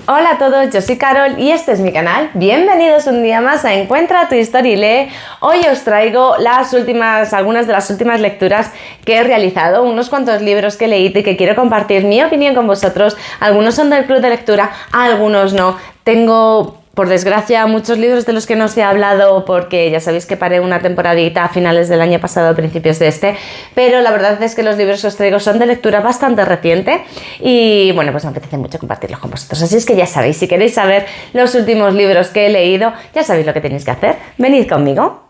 Hola a todos, yo soy Carol y este es mi canal. Bienvenidos un día más a Encuentra tu historia y lee. Hoy os traigo algunas de las últimas lecturas que he realizado, unos cuantos libros que he leído y que quiero compartir mi opinión con vosotros. Algunos son del club de lectura, algunos no. Tengo, por desgracia, muchos libros de los que no os he hablado porque ya sabéis que paré una temporadita a finales del año pasado, a principios de este, pero la verdad es que los libros que os traigo son de lectura bastante reciente y bueno, pues me apetece mucho compartirlos con vosotros. Así es que ya sabéis, si queréis saber los últimos libros que he leído, ya sabéis lo que tenéis que hacer. Venid conmigo.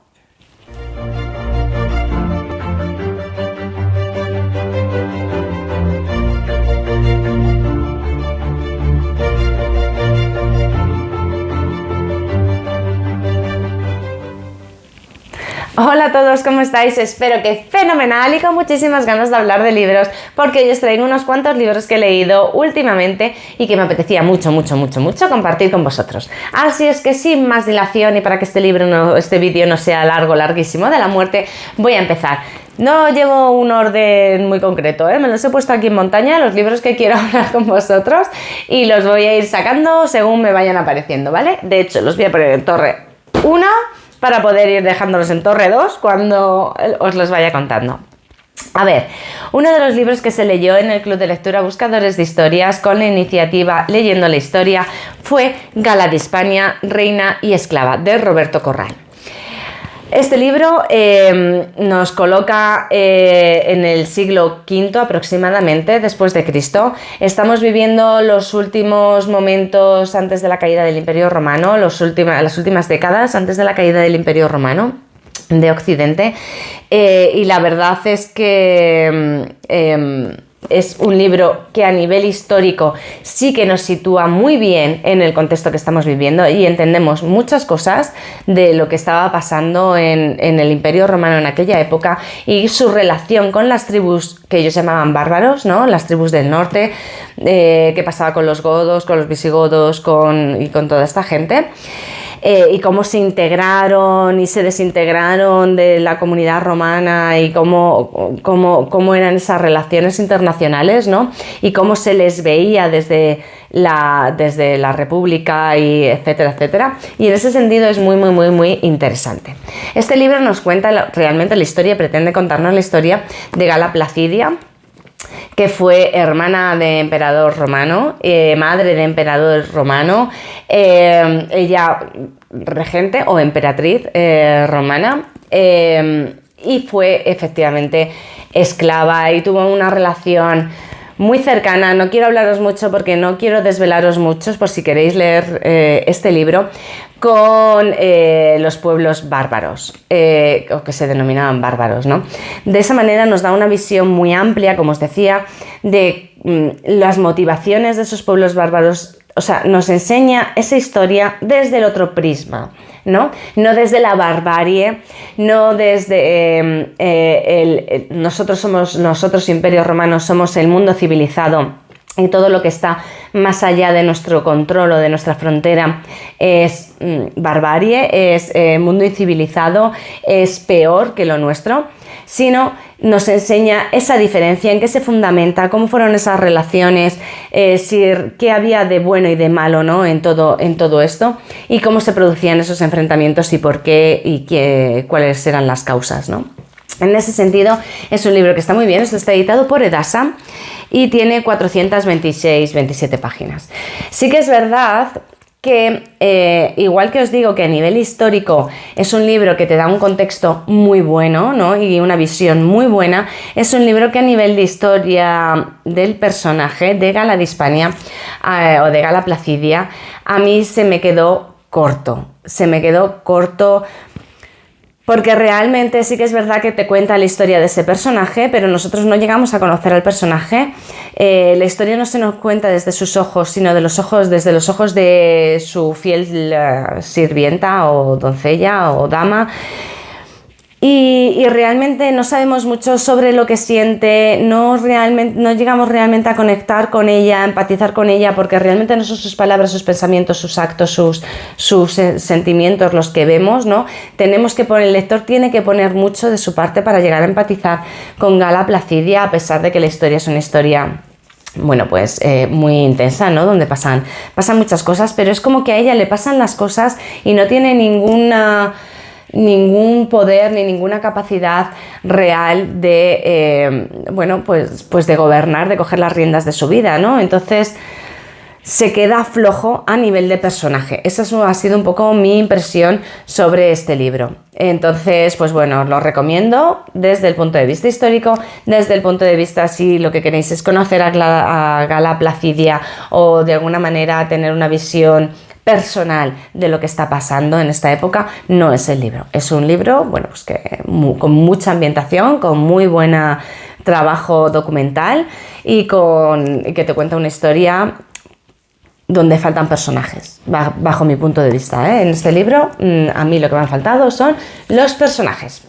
Hola a todos, ¿cómo estáis? Espero que fenomenal y con muchísimas ganas de hablar de libros, porque hoy os traigo unos cuantos libros que he leído últimamente y que me apetecía mucho compartir con vosotros. Así es que sin más dilación y para que este vídeo no sea larguísimo de la muerte, voy a empezar. No llevo un orden muy concreto, me los he puesto aquí en montaña, los libros que quiero hablar con vosotros, y los voy a ir sacando según me vayan apareciendo, ¿vale? De hecho, los voy a poner en torre 1 para poder ir dejándolos en torre 2 cuando os los vaya contando. A ver, uno de los libros que se leyó en el Club de Lectura Buscadores de Historias con la iniciativa Leyendo la Historia fue Gala de Hispania, Reina y Esclava, de Roberto Corral. Este libro nos coloca en el siglo V aproximadamente después de Cristo. Estamos viviendo los últimos momentos antes de la caída del Imperio Romano, las últimas décadas antes de la caída del Imperio Romano de Occidente, y la verdad es que es un libro que a nivel histórico sí que nos sitúa muy bien en el contexto que estamos viviendo y entendemos muchas cosas de lo que estaba pasando en el Imperio Romano en aquella época y su relación con las tribus que ellos llamaban bárbaros, ¿no? Las tribus del norte, qué pasaba con los godos, con los visigodos y con toda esta gente. Y cómo se integraron y se desintegraron de la comunidad romana y cómo eran esas relaciones internacionales, ¿no? Y cómo se les veía desde la República y etcétera. Y en ese sentido es muy interesante. Este libro nos cuenta realmente la historia, pretende contarnos la historia de Gala Placidia, que fue hermana de emperador romano, madre de emperador romano, ella regente o emperatriz romana, y fue efectivamente esclava y tuvo una relación muy cercana. No quiero hablaros mucho porque no quiero desvelaros mucho por si queréis leer este libro, con los pueblos bárbaros, o que se denominaban bárbaros, ¿no? De esa manera nos da una visión muy amplia, como os decía, de las motivaciones de esos pueblos bárbaros. O sea, nos enseña esa historia desde el otro prisma, ¿no? No desde la barbarie, no desde nosotros Imperio Romano somos el mundo civilizado y todo lo que está más allá de nuestro control o de nuestra frontera es barbarie, es mundo incivilizado, es peor que lo nuestro, sino nos enseña esa diferencia, en qué se fundamenta, cómo fueron esas relaciones, qué había de bueno y de malo, ¿no? en todo esto, y cómo se producían esos enfrentamientos y por qué y cuáles eran las causas, ¿no? En ese sentido es un libro que está muy bien. Esto está editado por Edasa y tiene 427 páginas. Sí que es verdad que, igual que os digo que a nivel histórico es un libro que te da un contexto muy bueno, ¿no? Y una visión muy buena, es un libro que a nivel de historia del personaje de Gala de Hispania o de Gala Placidia, a mí se me quedó corto. Porque realmente sí que es verdad que te cuenta la historia de ese personaje, pero nosotros no llegamos a conocer al personaje. La historia no se nos cuenta desde sus ojos, sino desde los ojos de su fiel sirvienta o doncella o dama. Y realmente no sabemos mucho sobre lo que siente, no llegamos realmente a conectar con ella, a empatizar con ella, porque realmente no son sus palabras, sus pensamientos, sus actos, sus sentimientos los que vemos, ¿no? El lector tiene que poner mucho de su parte para llegar a empatizar con Gala Placidia, a pesar de que la historia es una historia bueno, pues muy intensa, ¿no? Donde pasan muchas cosas, pero es como que a ella le pasan las cosas y no tiene ningún poder ni ninguna capacidad real de, bueno, pues de gobernar, de coger las riendas de su vida, ¿no? Entonces se queda flojo a nivel de personaje. Esa ha sido un poco mi impresión sobre este libro. Entonces, pues bueno, os lo recomiendo desde el punto de vista histórico, desde el punto de vista si lo que queréis es conocer a Gala Placidia o de alguna manera tener una visión personal de lo que está pasando en esta época. No es el libro. Es un libro, bueno, pues con mucha ambientación, con muy buen trabajo documental y que te cuenta una historia donde faltan personajes, bajo mi punto de vista, ¿eh? En este libro, a mí lo que me han faltado son los personajes.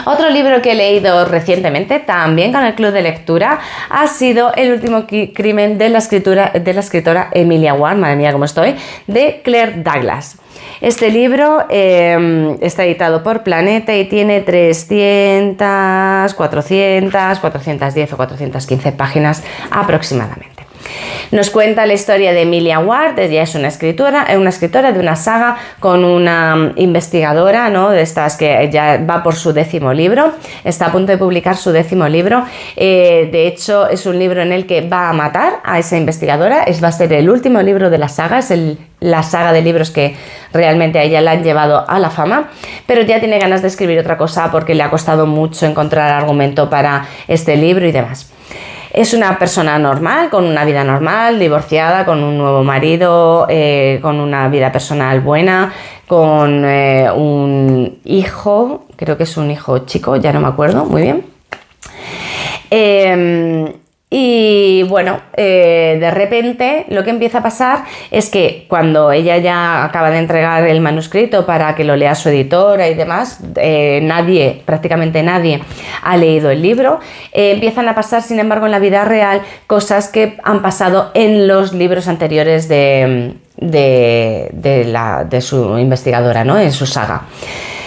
Otro libro que he leído recientemente, también con el club de lectura, ha sido El último crimen de la escritora Emilia Ward, madre mía cómo estoy, de Claire Douglas. Este libro está editado por Planeta y tiene 300, 400, 410 o 415 páginas aproximadamente. Nos cuenta la historia de Emilia Ward. Ella es una escritora de una saga con una investigadora, ¿no? De estas que ya va por su 10º libro, está a punto de publicar su 10º libro. De hecho, es un libro en el que va a matar a esa investigadora. Va a ser el último libro de la saga, es la saga de libros que realmente a ella la han llevado a la fama, pero ya tiene ganas de escribir otra cosa porque le ha costado mucho encontrar argumento para este libro y demás. Es una persona normal, con una vida normal, divorciada, con un nuevo marido, con una vida personal buena, con un hijo, creo que es un hijo chico, ya no me acuerdo muy bien. Y bueno, de repente lo que empieza a pasar es que cuando ella ya acaba de entregar el manuscrito para que lo lea su editora y demás, prácticamente nadie ha leído el libro. Empiezan a pasar, sin embargo, en la vida real cosas que han pasado en los libros anteriores de su investigadora, ¿no? En su saga.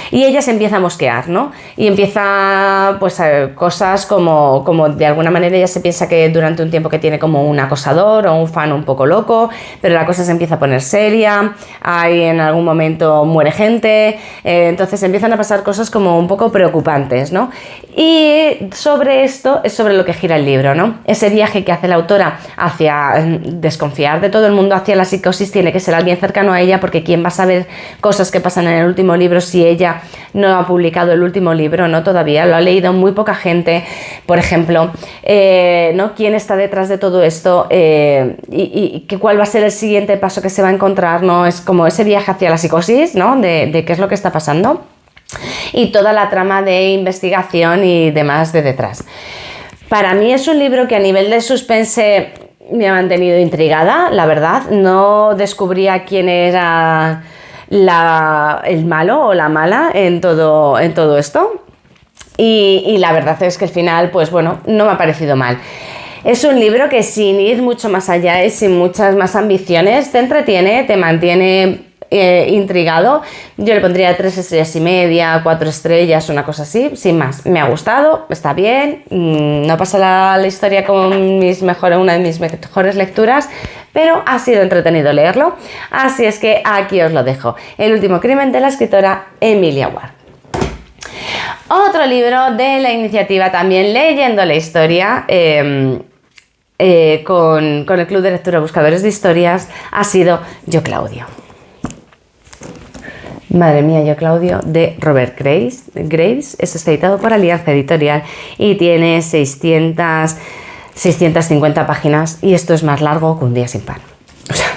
Y ella se empieza a mosquear, ¿no? Y empieza, pues, cosas como de alguna manera ella se piensa que durante un tiempo que tiene como un acosador o un fan un poco loco, pero la cosa se empieza a poner seria, ahí en algún momento muere gente, entonces empiezan a pasar cosas como un poco preocupantes, ¿no? Y sobre esto es sobre lo que gira el libro, ¿no? Ese viaje que hace la autora hacia desconfiar de todo el mundo, hacia la psicosis, tiene que ser alguien cercano a ella, porque ¿quién va a saber cosas que pasan en el último libro si ella no ha publicado el último libro, ¿no? Todavía lo ha leído muy poca gente, por ejemplo, ¿no? ¿Quién está detrás de todo esto? Y cuál va a ser el siguiente paso que se va a encontrar, ¿no? Es como ese viaje hacia la psicosis, ¿no? De qué es lo que está pasando y toda la trama de investigación y demás de detrás. Para mí es un libro que a nivel de suspense me ha mantenido intrigada, la verdad. No descubría quién era el malo o la mala en todo esto, y la verdad es que el final, pues bueno, no me ha parecido mal. Es un libro que, sin ir mucho más allá y sin muchas más ambiciones, te entretiene, te mantiene intrigado. Yo le pondría 3 estrellas y media, 4 estrellas, una cosa así, sin más. Me ha gustado, está bien, no pasa la historia con una de mis mejores lecturas, pero ha sido entretenido leerlo, así es que aquí os lo dejo. El último crimen, de la escritora Emilia Ward. Otro libro de la iniciativa, también leyendo la historia, con el Club de Lectura Buscadores de Historias, ha sido Yo Claudio. Madre mía, Yo Claudio, de Robert Graves. Está editado por Alianza Editorial y tiene 650 páginas, y esto es más largo que un día sin pan. O sea,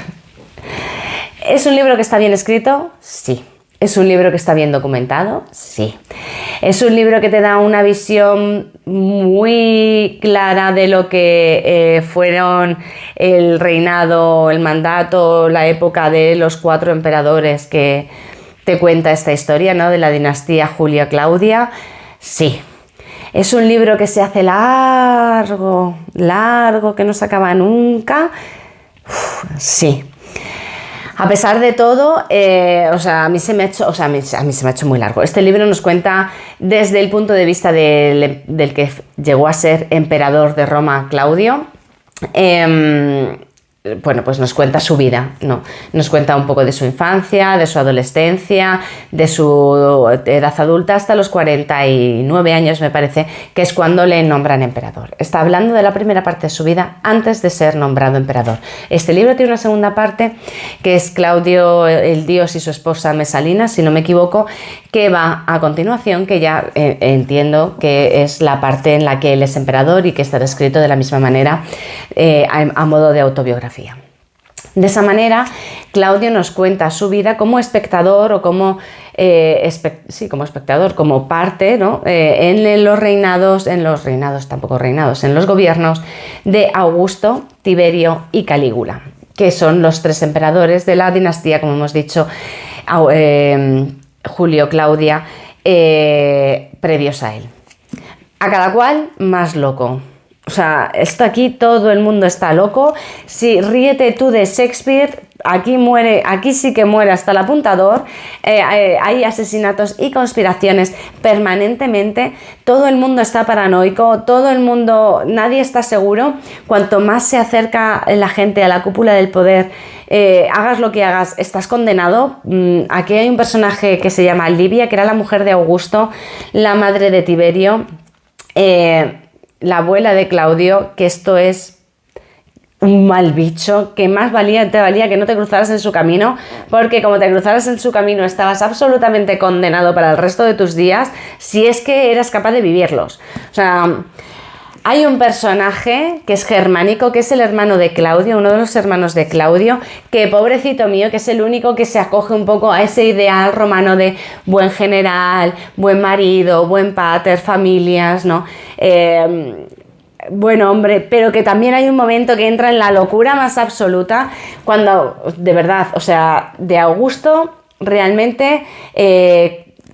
¿es un libro que está bien escrito? Sí. ¿Es un libro que está bien documentado? Sí. ¿Es un libro que te da una visión muy clara de lo que fueron el reinado, el mandato, la época de los 4 emperadores que te cuenta esta historia, ¿no? De la dinastía Julia-Claudia? Sí. ¿Es un libro que se hace largo, que no se acaba nunca? Sí. A pesar de todo, a mí se me ha hecho muy largo. Este libro nos cuenta desde el punto de vista del que llegó a ser emperador de Roma, Claudio, Bueno, pues nos cuenta su vida, ¿no? Nos cuenta un poco de su infancia, de su adolescencia, de su edad adulta hasta los 49 años, me parece, que es cuando le nombran emperador. Está hablando de la primera parte de su vida antes de ser nombrado emperador. Este libro tiene una segunda parte que es Claudio el Dios y su esposa Mesalina, si no me equivoco, que va a continuación, que ya entiendo que es la parte en la que él es emperador y que está descrito de la misma manera a modo de autobiografía. De esa manera, Claudio nos cuenta su vida como espectador o como, como espectador, como parte, ¿no? En los gobiernos de Augusto, Tiberio y Calígula, que son los 3 emperadores de la dinastía, como hemos dicho, Julio, Claudia, previos a él. A cada cual más loco. O sea, esto aquí todo el mundo está loco. Si ríete tú de Shakespeare, aquí sí que muere hasta el apuntador. Hay asesinatos y conspiraciones permanentemente. Todo el mundo está paranoico, nadie está seguro. Cuanto más se acerca la gente a la cúpula del poder, hagas lo que hagas, estás condenado. Aquí hay un personaje que se llama Livia, que era la mujer de Augusto, la madre de Tiberio, la abuela de Claudio, que esto es un mal bicho, que más te valía que no te cruzaras en su camino, porque como te cruzaras en su camino estabas absolutamente condenado para el resto de tus días, si es que eras capaz de vivirlos. O sea, hay un personaje que es germánico, que es el hermano de Claudio, uno de los hermanos de Claudio, que pobrecito mío, que es el único que se acoge un poco a ese ideal romano de buen general, buen marido, buen pater, familias, ¿no? Buen hombre, pero que también hay un momento que entra en la locura más absoluta, cuando, de verdad, o sea, de Augusto realmente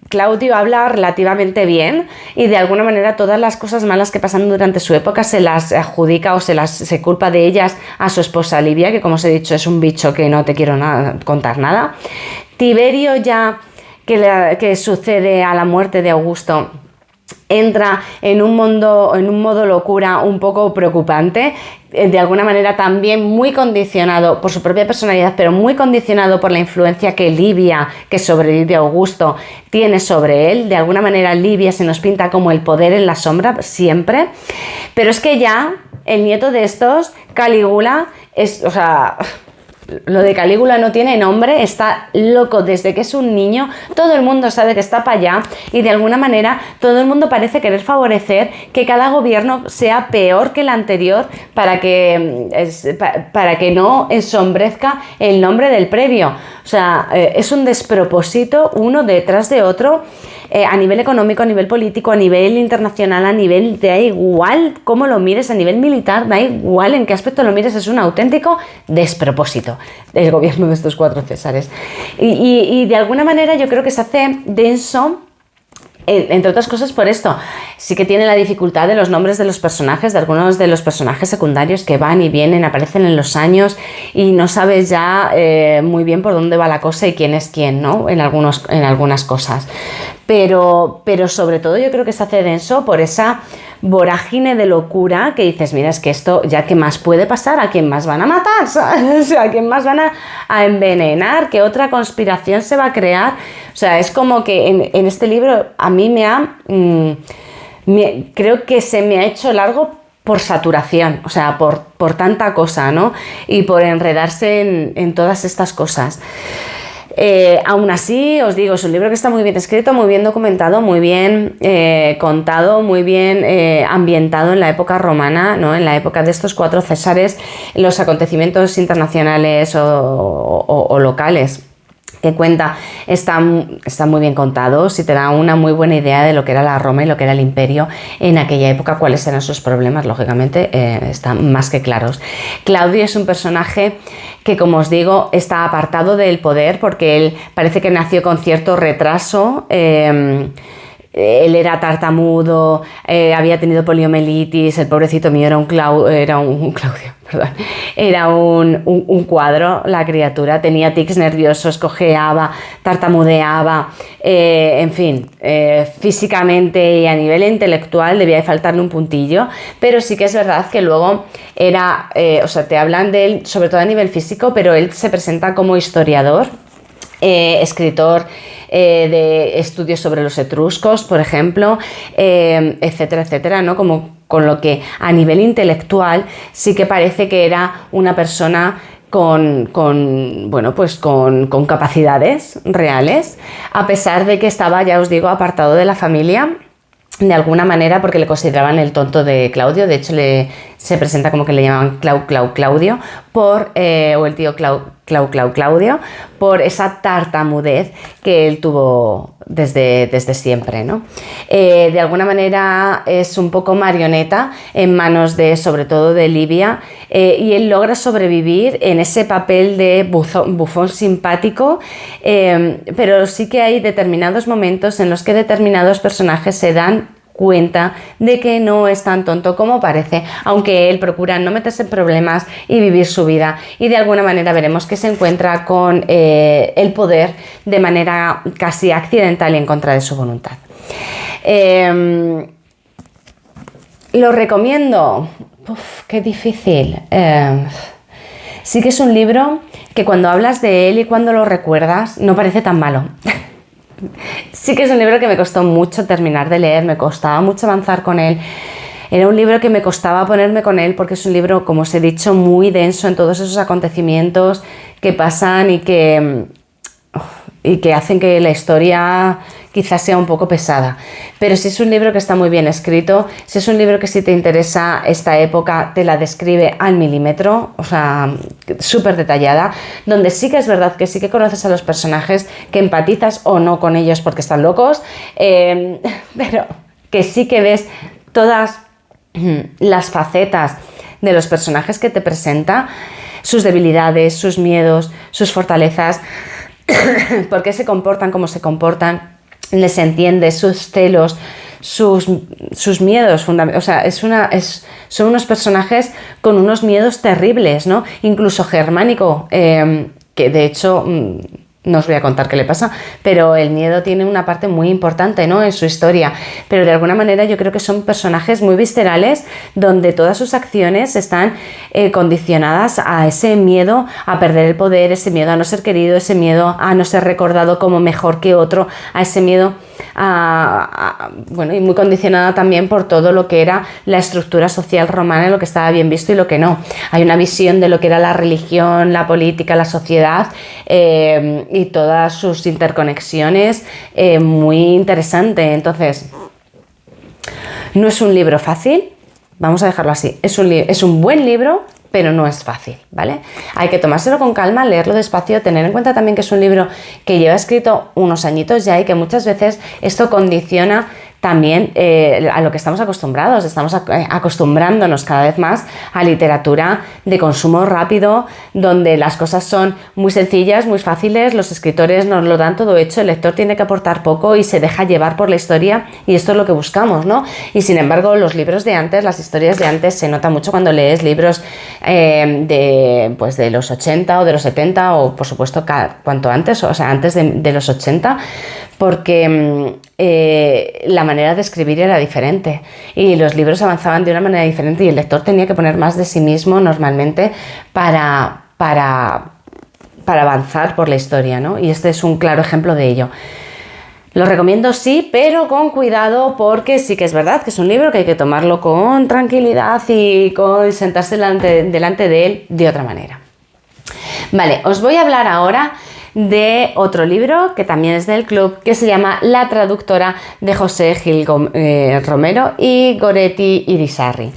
Claudio habla relativamente bien y de alguna manera todas las cosas malas que pasan durante su época se las adjudica o se culpa de ellas a su esposa Livia, que como os he dicho es un bicho que no te quiero contar nada. Tiberio, ya que sucede a la muerte de Augusto, entra en un modo locura un poco preocupante, de alguna manera también muy condicionado por su propia personalidad, pero muy condicionado por la influencia que Livia, que sobrevive a Augusto, tiene sobre él. De alguna manera Livia se nos pinta como el poder en la sombra siempre, pero es que ya el nieto de estos, Calígula, o sea, lo de Calígula no tiene nombre, está loco desde que es un niño, todo el mundo sabe que está para allá y de alguna manera todo el mundo parece querer favorecer que cada gobierno sea peor que el anterior para que no ensombrezca el nombre del previo. O sea, es un despropósito uno detrás de otro. A nivel económico, a nivel político, a nivel internacional, a nivel, da igual cómo lo mires, a nivel militar, da igual en qué aspecto lo mires, es un auténtico despropósito el gobierno de estos 4 Césares. Y de alguna manera yo creo que se hace denso, entre otras cosas por esto. Sí que tiene la dificultad de los nombres de los personajes, de algunos de los personajes secundarios que van y vienen, aparecen en los años y no sabes ya muy bien por dónde va la cosa y quién es quién, ¿no? En algunas cosas. Pero sobre todo yo creo que se hace denso por esa vorágine de locura que dices, mira, es que esto ya qué más puede pasar, a quién más van a matar, ¿sabes? O sea, a quién más van a envenenar, qué otra conspiración se va a crear. O sea, es como que en este libro a mí creo que se me ha hecho largo por saturación, o sea, por tanta cosa, ¿no? Y por enredarse en todas estas cosas. Aún así, os digo, es un libro que está muy bien escrito, muy bien documentado, muy bien contado, muy bien ambientado en la época romana, ¿no? En la época de estos 4 Césares, los acontecimientos internacionales o locales que cuenta están muy bien contados y te da una muy buena idea de lo que era la Roma y lo que era el imperio en aquella época, cuáles eran sus problemas, lógicamente están más que claros. Claudio es un personaje que, como os digo, está apartado del poder porque él parece que nació con cierto retraso él era tartamudo, había tenido poliomielitis, el pobrecito mío era un Claudio, perdón, era un cuadro, la criatura, tenía tics nerviosos, cojeaba, tartamudeaba, en fin, físicamente y a nivel intelectual debía de faltarle un puntillo, pero sí que es verdad que luego era, o sea, te hablan de él sobre todo a nivel físico, pero él se presenta como historiador, escritor de estudios sobre los etruscos, por ejemplo, etcétera, etcétera, ¿no? Como con lo que a nivel intelectual sí que parece que era una persona con capacidades reales, a pesar de que estaba, ya os digo, apartado de la familia de alguna manera porque le consideraban el tonto de Claudio. De hecho se presenta como que le llamaban Claudio o el tío Claudio por esa tartamudez que él tuvo desde siempre, ¿no? De alguna manera es un poco marioneta en manos sobre todo de Livia, y él logra sobrevivir en ese papel de bufón simpático, pero sí que hay determinados momentos en los que determinados personajes se dan cuenta de que no es tan tonto como parece, aunque él procura no meterse en problemas y vivir su vida, y de alguna manera veremos que se encuentra con el poder de manera casi accidental y en contra de su voluntad. ¿Lo recomiendo? Uf, qué difícil. Sí que es un libro que cuando hablas de él y cuando lo recuerdas no parece tan malo. Sí que es un libro que me costó mucho terminar de leer, me costaba mucho avanzar con él. Era un libro que me costaba ponerme con él porque es un libro, como os he dicho, muy denso en todos esos acontecimientos que pasan y que hacen que la historia quizás sea un poco pesada. Pero sí es un libro que está muy bien escrito, sí es un libro que si te interesa esta época te la describe al milímetro, o sea, súper detallada, donde sí que es verdad que sí que conoces a los personajes, que empatizas o no con ellos porque están locos, pero que sí que ves todas las facetas de los personajes que te presenta, sus debilidades, sus miedos, sus fortalezas, por qué se comportan como se comportan, les entiende, sus celos, sus miedos, o sea, son unos personajes con unos miedos terribles, ¿no? Incluso Germánico, que de hecho no os voy a contar qué le pasa, pero el miedo tiene una parte muy importante, ¿no?, en su historia, pero de alguna manera yo creo que son personajes muy viscerales donde todas sus acciones están condicionadas a ese miedo a perder el poder, ese miedo a no ser querido, ese miedo a no ser recordado como mejor que otro, a ese miedo y muy condicionada también por todo lo que era la estructura social romana, lo que estaba bien visto y lo que no. Hay una visión de lo que era la religión, la política, la sociedad, y todas sus interconexiones, muy interesante. Entonces, no es un libro fácil, vamos a dejarlo así, es un buen libro, pero no es fácil, ¿vale? Hay que tomárselo con calma, leerlo despacio, tener en cuenta también que es un libro que lleva escrito unos añitos ya y que muchas veces esto condiciona también a lo que estamos acostumbrados. Estamos acostumbrándonos cada vez más a literatura de consumo rápido, donde las cosas son muy sencillas, muy fáciles, los escritores nos lo dan todo hecho, el lector tiene que aportar poco y se deja llevar por la historia, y esto es lo que buscamos, ¿no? Y sin embargo, los libros de antes, las historias de antes, se nota mucho cuando lees libros de los 80 o de los 70 o, por supuesto, cuanto antes, o sea, antes de los 80, porque la manera de escribir era diferente y los libros avanzaban de una manera diferente y el lector tenía que poner más de sí mismo normalmente para avanzar por la historia, ¿no? Y este es un claro ejemplo de ello. Lo recomiendo, sí, pero con cuidado, porque sí que es verdad que es un libro que hay que tomarlo con tranquilidad y sentarse delante de él de otra manera. Vale, os voy a hablar ahora de otro libro que también es del club, que se llama La traductora, de José Gil Romero y Goretti Irisarri.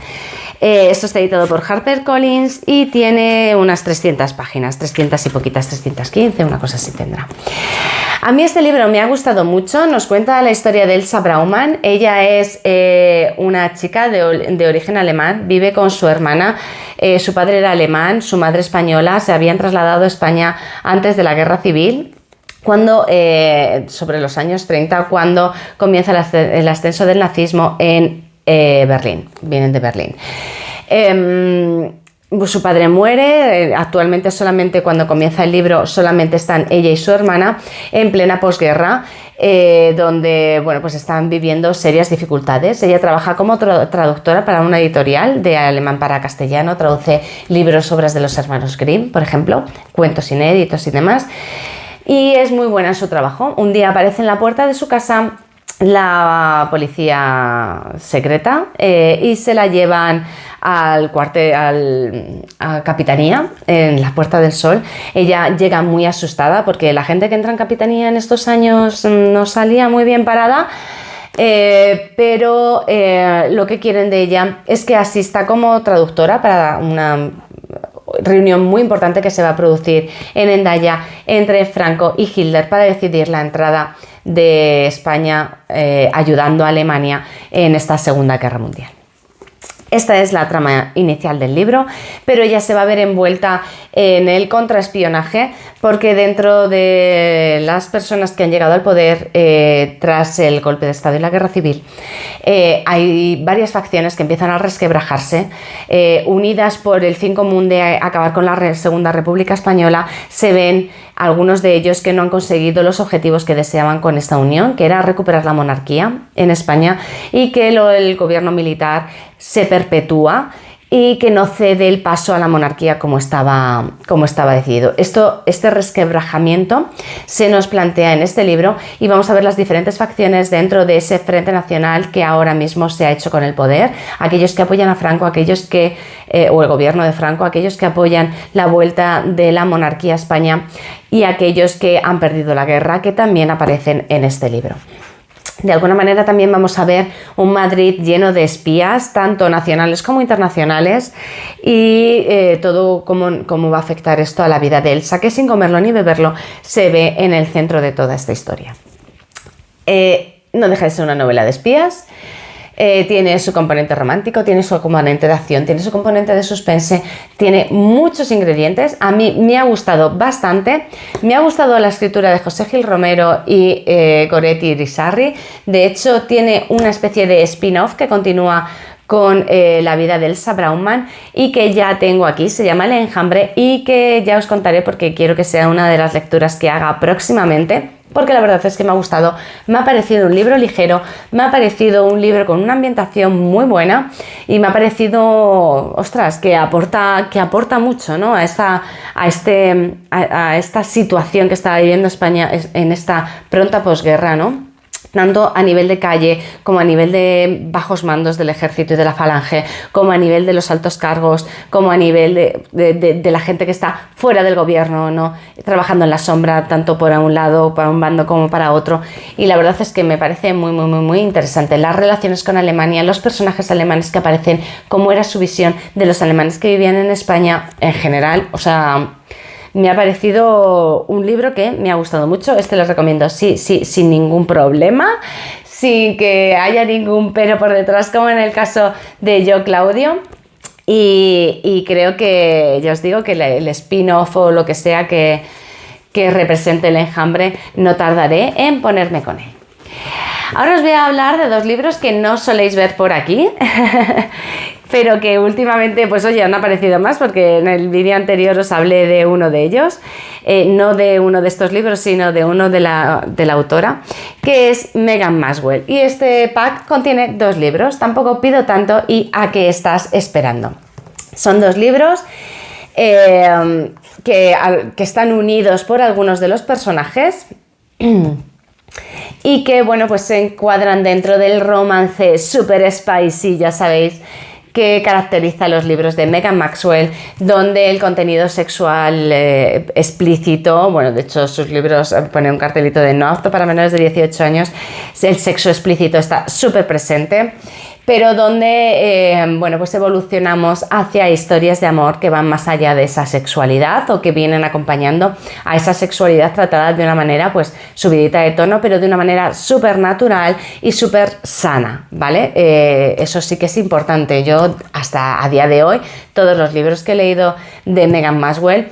Esto está editado por HarperCollins y tiene unas 300 páginas, 300 y poquitas, 315, una cosa así tendrá. A mí este libro me ha gustado mucho, nos cuenta la historia de Elsa Braumann. Ella es una chica de origen alemán, vive con su hermana, su padre era alemán, su madre española, se habían trasladado a España antes de la Guerra Civil. cuando, sobre los años 30, cuando comienza el ascenso del nazismo en Berlín, vienen de Berlín. Su padre muere, actualmente solamente cuando comienza el libro solamente están ella y su hermana en plena posguerra, donde bueno, pues están viviendo serias dificultades. Ella trabaja como traductora para una editorial de alemán para castellano, traduce libros, obras de los hermanos Grimm, por ejemplo, cuentos inéditos y demás, y es muy buena en su trabajo. Un día aparece en la puerta de su casa la policía secreta y se la llevan al cuartel, a Capitanía, en la Puerta del Sol. Ella llega muy asustada porque la gente que entra en Capitanía en estos años no salía muy bien parada, pero lo que quieren de ella es que asista como traductora para una reunión muy importante que se va a producir en Hendaya entre Franco y Hitler para decidir la entrada de España ayudando a Alemania en esta Segunda Guerra Mundial. Esta es la trama inicial del libro, pero ella se va a ver envuelta en el contraespionaje porque dentro de las personas que han llegado al poder tras el golpe de Estado y la Guerra Civil, hay varias facciones que empiezan a resquebrajarse, unidas por el fin común de acabar con la Segunda República Española. Se ven algunos de ellos que no han conseguido los objetivos que deseaban con esta unión, que era recuperar la monarquía en España, y que el gobierno militar se perpetúa y que no cede el paso a la monarquía como estaba decidido. Este resquebrajamiento se nos plantea en este libro y vamos a ver las diferentes facciones dentro de ese Frente Nacional que ahora mismo se ha hecho con el poder, aquellos que apoyan a Franco, aquellos que, o el gobierno de Franco, aquellos que apoyan la vuelta de la monarquía a España y aquellos que han perdido la guerra, que también aparecen en este libro. De alguna manera también vamos a ver un Madrid lleno de espías, tanto nacionales como internacionales, y todo cómo va a afectar esto a la vida de Elsa, que sin comerlo ni beberlo se ve en el centro de toda esta historia. No deja de ser una novela de espías. Tiene su componente romántico, tiene su componente de acción, tiene su componente de suspense, tiene muchos ingredientes. A mí me ha gustado bastante. Me ha gustado la escritura de José Gil Romero y Goretti Irisarri. De hecho, tiene una especie de spin-off que continúa con la vida de Elsa Braunman y que ya tengo aquí, se llama El Enjambre, y que ya os contaré porque quiero que sea una de las lecturas que haga próximamente, porque la verdad es que me ha gustado. Me ha parecido un libro ligero, me ha parecido un libro con una ambientación muy buena y me ha parecido, ostras, que aporta mucho, ¿no? a esta situación que está viviendo España en esta pronta posguerra, ¿no? Tanto a nivel de calle, como a nivel de bajos mandos del ejército y de la falange, como a nivel de los altos cargos, como a nivel de la gente que está fuera del gobierno, ¿no? Trabajando en la sombra, tanto por un lado, para un bando como para otro. Y la verdad es que me parece muy interesante las relaciones con Alemania, los personajes alemanes que aparecen, cómo era su visión de los alemanes que vivían en España en general. O sea, me ha parecido un libro que me ha gustado mucho. Este lo recomiendo sin ningún problema, sin que haya ningún pero por detrás, como en el caso de Yo, Claudio. Y creo que, ya os digo, que el spin-off o lo que sea que represente El Enjambre, no tardaré en ponerme con él. Ahora os voy a hablar de dos libros que no soléis ver por aquí, pero que últimamente, pues oye, han aparecido más, porque en el vídeo anterior os hablé de uno de ellos, no de uno de estos libros, sino de uno de la autora, que es Megan Maxwell. Y este pack contiene dos libros, Tampoco pido tanto y ¿A qué estás esperando? Son dos libros que están unidos por algunos de los personajes y que, bueno, pues se encuadran dentro del romance super spicy, ya sabéis, que caracteriza los libros de Megan Maxwell, donde el contenido sexual explícito, bueno, de hecho sus libros ponen un cartelito de no apto para menores de 18 años, el sexo explícito está súper presente, pero donde bueno, pues evolucionamos hacia historias de amor que van más allá de esa sexualidad o que vienen acompañando a esa sexualidad tratada de una manera pues subidita de tono, pero de una manera súper natural y súper sana, ¿vale? Eso sí que es importante. Yo hasta a día de hoy todos los libros que he leído de Meghan Maxwell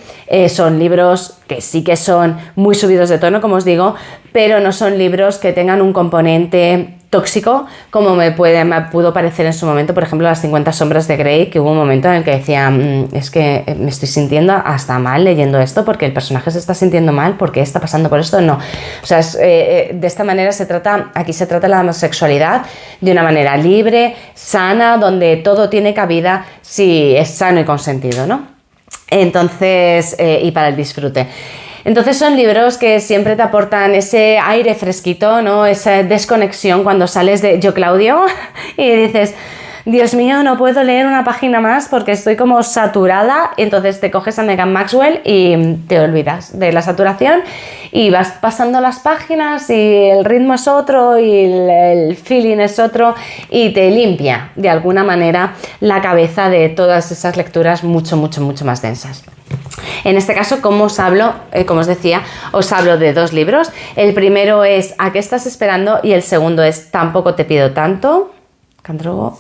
son libros que sí que son muy subidos de tono, como os digo, pero no son libros que tengan un componente tóxico como me pudo parecer en su momento, por ejemplo, Las 50 sombras de Grey, que hubo un momento en el que decía, es que me estoy sintiendo hasta mal leyendo esto porque el personaje se está sintiendo mal, porque está pasando por esto. No, o sea, de esta manera aquí se trata la homosexualidad de una manera libre, sana, donde todo tiene cabida si es sano y consentido, ¿no? Entonces, y para el disfrute. Entonces son libros que siempre te aportan ese aire fresquito, ¿no? Esa desconexión cuando sales de Yo Claudio y dices, Dios mío, no puedo leer una página más porque estoy como saturada. Entonces te coges a Meghan Maxwell y te olvidas de la saturación y vas pasando las páginas y el ritmo es otro y el feeling es otro y te limpia de alguna manera la cabeza de todas esas lecturas mucho más densas. En este caso, como os hablo, como os decía, os hablo de dos libros. El primero es ¿A qué estás esperando? Y el segundo es Tampoco te pido tanto. ¿Candrogo?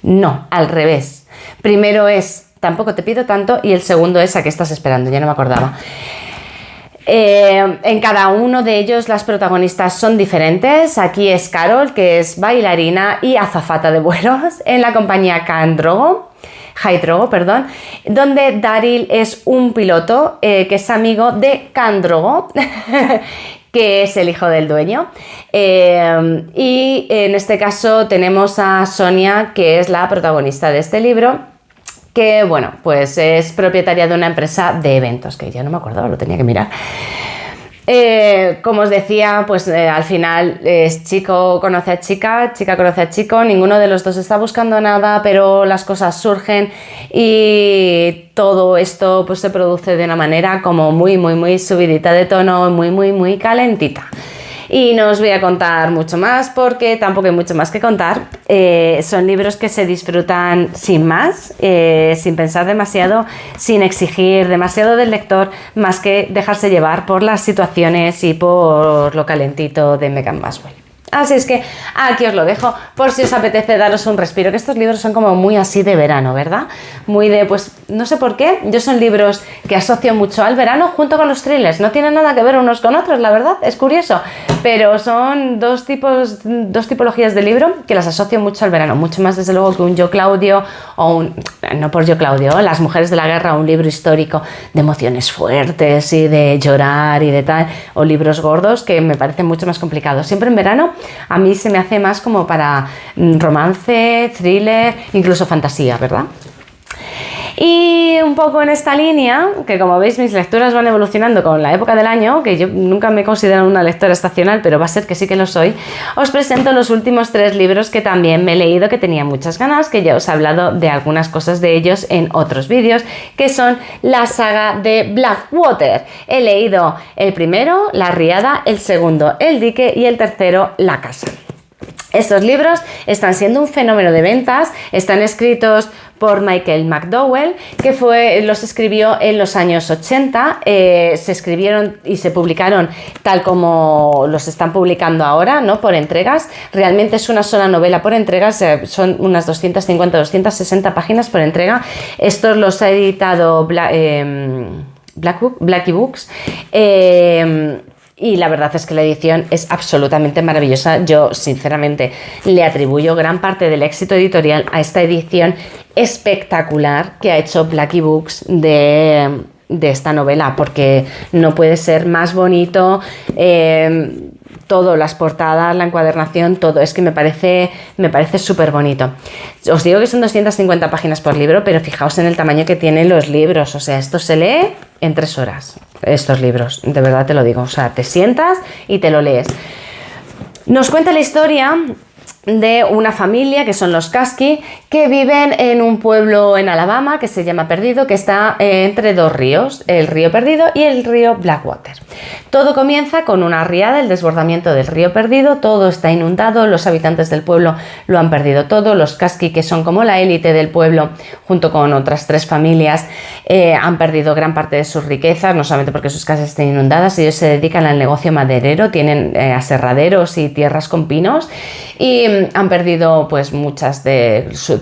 No, al revés. Primero es Tampoco te pido tanto y el segundo es ¿A qué estás esperando? Ya no me acordaba. En cada uno de ellos las protagonistas son diferentes. Aquí es Carol, que es bailarina y azafata de vuelos en la compañía High Drogo, donde Daryl es un piloto que es amigo de Khal Drogo, que es el hijo del dueño. Y en este caso tenemos a Sonia, que es la protagonista de este libro, que bueno, pues es propietaria de una empresa de eventos, que ya no me acordaba, lo tenía que mirar. Como os decía, pues al final es chico conoce a chica, chica conoce a chico, ninguno de los dos está buscando nada, pero las cosas surgen y todo esto pues se produce de una manera como muy subidita de tono, muy calentita. Y no os voy a contar mucho más porque tampoco hay mucho más que contar. Son libros que se disfrutan sin más, sin pensar demasiado, sin exigir demasiado del lector, más que dejarse llevar por las situaciones y por lo calentito de Meghan Maxwell. Así es que aquí os lo dejo por si os apetece daros un respiro, que estos libros son como muy así de verano, ¿verdad? Muy de, pues no sé por qué, yo son libros que asocio mucho al verano junto con los thrillers, no tienen nada que ver unos con otros, la verdad, es curioso, pero son dos tipologías de libro que las asocio mucho al verano, mucho más desde luego que un Yo Claudio o no por Yo Claudio, Las mujeres de la guerra, un libro histórico de emociones fuertes y de llorar y de tal, o libros gordos que me parecen mucho más complicados. Siempre en verano a mí se me hace más como para romance, thriller, incluso fantasía, ¿verdad? Y un poco en esta línea, que como veis mis lecturas van evolucionando con la época del año, que yo nunca me he considerado una lectora estacional, pero va a ser que sí que lo soy, os presento los últimos 3 libros que también me he leído, que tenía muchas ganas, que ya os he hablado de algunas cosas de ellos en otros vídeos, que son la saga de Blackwater. He leído el primero, La Riada, el segundo, El Dique y el tercero, La Casa. Estos libros están siendo un fenómeno de ventas, están escritos por Michael McDowell, que los escribió en los años 80, se escribieron y se publicaron tal como los están publicando ahora, ¿no? Por entregas. Realmente es una sola novela por entregas, son unas 250-260 páginas por entrega. Estos los ha editado Blackie Books. Y la verdad es que la edición es absolutamente maravillosa. Yo, sinceramente, le atribuyo gran parte del éxito editorial a esta edición espectacular que ha hecho Blackie Books de esta novela, porque no puede ser más bonito. Todo, las portadas, la encuadernación, todo, es que me parece súper bonito. Os digo que son 250 páginas por libro, pero fijaos en el tamaño que tienen los libros, o sea, esto se lee en 3 horas, estos libros, de verdad te lo digo, o sea, te sientas y te lo lees. Nos cuenta la historia de una familia que son los Caskie, que viven en un pueblo en Alabama que se llama Perdido, que está entre dos ríos, el río Perdido y el río Blackwater. Todo comienza con una riada, el desbordamiento del río Perdido, todo está inundado, los habitantes del pueblo lo han perdido todo, los Caskie, que son como la élite del pueblo, junto con otras 3 familias, han perdido gran parte de sus riquezas, no solamente porque sus casas estén inundadas, ellos se dedican al negocio maderero, tienen aserraderos y tierras con pinos, y han perdido pues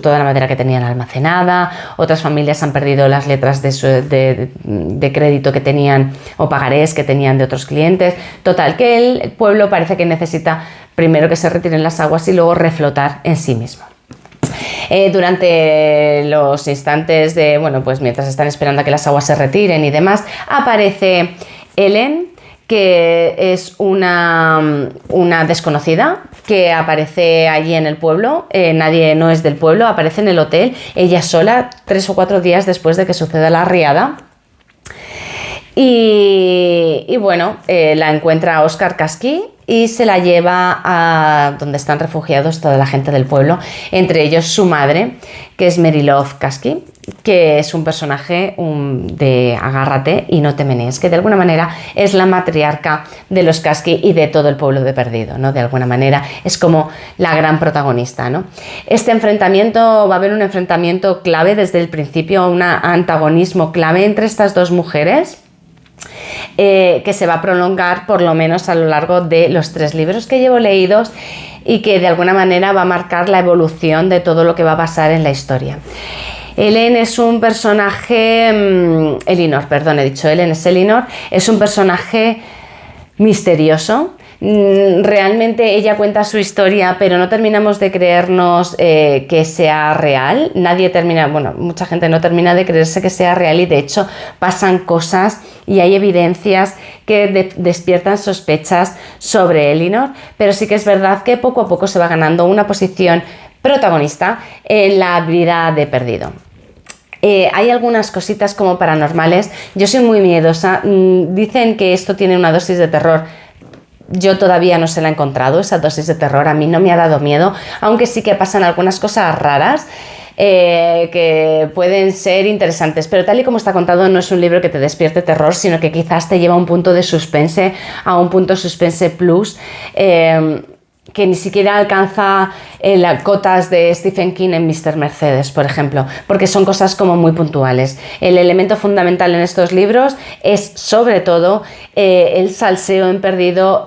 toda la madera que tenían almacenada, otras familias han perdido las letras de crédito que tenían o pagarés que tenían de otros clientes. Total, que el pueblo parece que necesita primero que se retiren las aguas y luego reflotar en sí mismo. Durante los instantes pues mientras están esperando a que las aguas se retiren y demás, aparece Ellen, que es una desconocida que aparece allí en el pueblo, nadie no es del pueblo, aparece en el hotel, ella sola, 3 o 4 días después de que suceda la riada. Y bueno, la encuentra Oscar Caskie y se la lleva a donde están refugiados toda la gente del pueblo, entre ellos su madre, que es Mary Love Caskie, que es un personaje de agárrate y no te menees, que de alguna manera es la matriarca de los Caskie y de todo el pueblo de Perdido, ¿no? De alguna manera es como la gran protagonista, ¿no? Este enfrentamiento, va a haber un enfrentamiento clave desde el principio, un antagonismo clave entre estas 2 mujeres, que se va a prolongar por lo menos a lo largo de los 3 libros que llevo leídos y que de alguna manera va a marcar la evolución de todo lo que va a pasar en la historia. Ellen es un personaje, Elinor, perdón, he dicho Ellen, es Elinor, es un personaje misterioso. Realmente ella cuenta su historia, pero no terminamos de creernos que sea real. Mucha gente no termina de creerse que sea real y de hecho pasan cosas y hay evidencias que despiertan sospechas sobre Elinor, pero sí que es verdad que poco a poco se va ganando una posición protagonista en la vida de Perdido. Hay algunas cositas como paranormales, yo soy muy miedosa, dicen que esto tiene una dosis de terror. Yo todavía no se la he encontrado, esa dosis de terror, a mí no me ha dado miedo, aunque sí que pasan algunas cosas raras que pueden ser interesantes, pero tal y como está contado no es un libro que te despierte terror, sino que quizás te lleva a un punto de suspense, a un punto suspense plus, que ni siquiera alcanza las cotas de Stephen King en Mr. Mercedes, por ejemplo, porque son cosas como muy puntuales. El elemento fundamental en estos libros es sobre todo el salseo en Perdido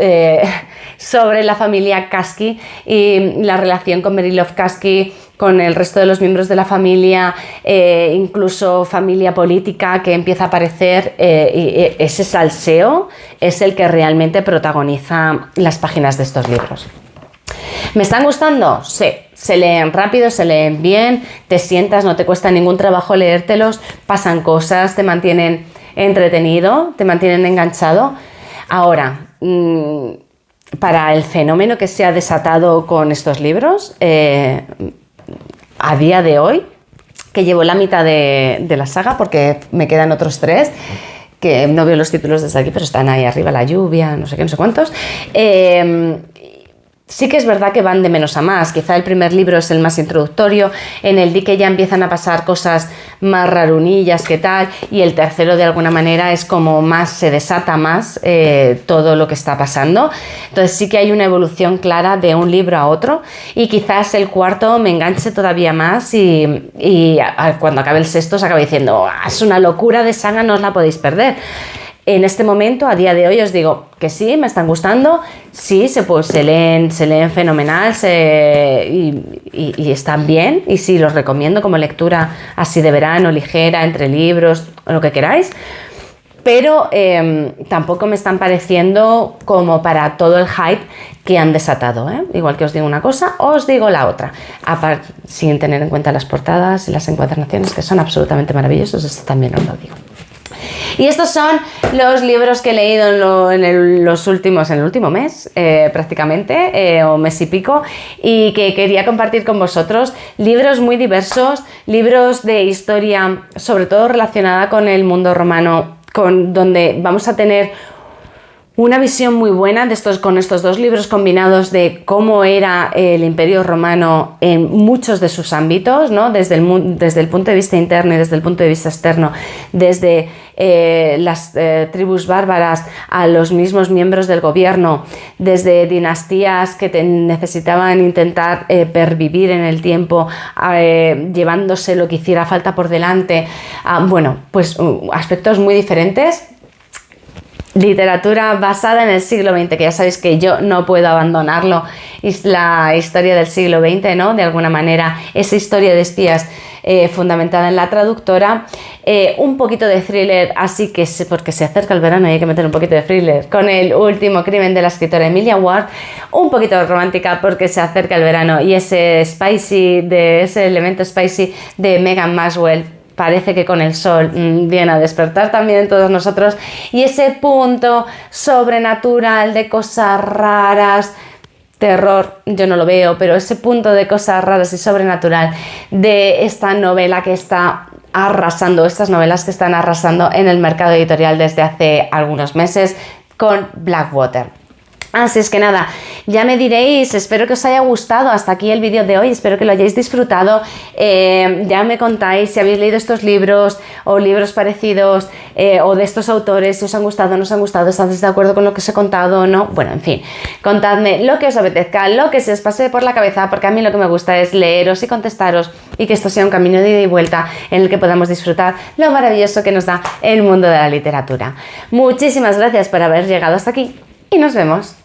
sobre la familia Caskie y la relación con Mary Love Caskie, con el resto de los miembros de la familia, incluso familia política que empieza a aparecer, y ese salseo es el que realmente protagoniza las páginas de estos libros. ¿Me están gustando? Sí, se leen rápido, se leen bien, te sientas, no te cuesta ningún trabajo leértelos, pasan cosas, te mantienen entretenido, te mantienen enganchado. Ahora, para el fenómeno que se ha desatado con estos libros, a día de hoy, que llevo la mitad de la saga porque me quedan otros 3, que no veo los títulos desde aquí, pero están ahí arriba, La lluvia, no sé qué, no sé cuántos. Sí que es verdad que van de menos a más, quizá el primer libro es el más introductorio, en el que ya empiezan a pasar cosas más rarunillas que tal, y el tercero de alguna manera es como más, se desata más todo lo que está pasando. Entonces sí que hay una evolución clara de un libro a otro, y quizás el cuarto me enganche todavía más y cuando acabe el sexto se acaba diciendo, es una locura de saga, no os la podéis perder. En este momento, a día de hoy, os digo que sí, me están gustando, sí, se leen fenomenal y están bien, y sí, los recomiendo como lectura así de verano, ligera, entre libros, lo que queráis, pero tampoco me están pareciendo como para todo el hype que han desatado, ¿eh? Igual que os digo una cosa, os digo la otra, sin tener en cuenta las portadas y las encuadernaciones, que son absolutamente maravillosos, esto también os lo digo. Y estos son los libros que he leído en el último mes, prácticamente, o mes y pico, y que quería compartir con vosotros. Libros muy diversos, libros de historia, sobre todo relacionada con el mundo romano, donde vamos a tener una visión muy buena con estos dos libros combinados de cómo era el Imperio Romano en muchos de sus ámbitos, ¿no? Desde el punto de vista interno y desde el punto de vista externo, desde las tribus bárbaras a los mismos miembros del gobierno, desde dinastías que necesitaban intentar pervivir en el tiempo, llevándose lo que hiciera falta por delante, bueno, pues aspectos muy diferentes. Literatura basada en el siglo XX, que ya sabéis que yo no puedo abandonarlo, es la historia del siglo XX, ¿no? De alguna manera, esa historia de espías fundamentada en la traductora, un poquito de thriller, así que porque se acerca el verano y hay que meter un poquito de thriller, con El último crimen de la escritora Emilia Ward, un poquito de romántica porque se acerca el verano y ese elemento spicy de Megan Maxwell. Parece que con el sol viene a despertar también todos nosotros, y ese punto sobrenatural de cosas raras, terror, yo no lo veo, pero ese punto de cosas raras y sobrenatural de esta novela que está arrasando, estas novelas que están arrasando en el mercado editorial desde hace algunos meses con Blackwater. Así es que nada, ya me diréis, espero que os haya gustado hasta aquí el vídeo de hoy, espero que lo hayáis disfrutado, ya me contáis si habéis leído estos libros o libros parecidos o de estos autores, si os han gustado, no os han gustado, estáis de acuerdo con lo que os he contado o no, bueno, en fin, contadme lo que os apetezca, lo que se os pase por la cabeza, porque a mí lo que me gusta es leeros y contestaros y que esto sea un camino de ida y vuelta en el que podamos disfrutar lo maravilloso que nos da el mundo de la literatura. Muchísimas gracias por haber llegado hasta aquí y nos vemos.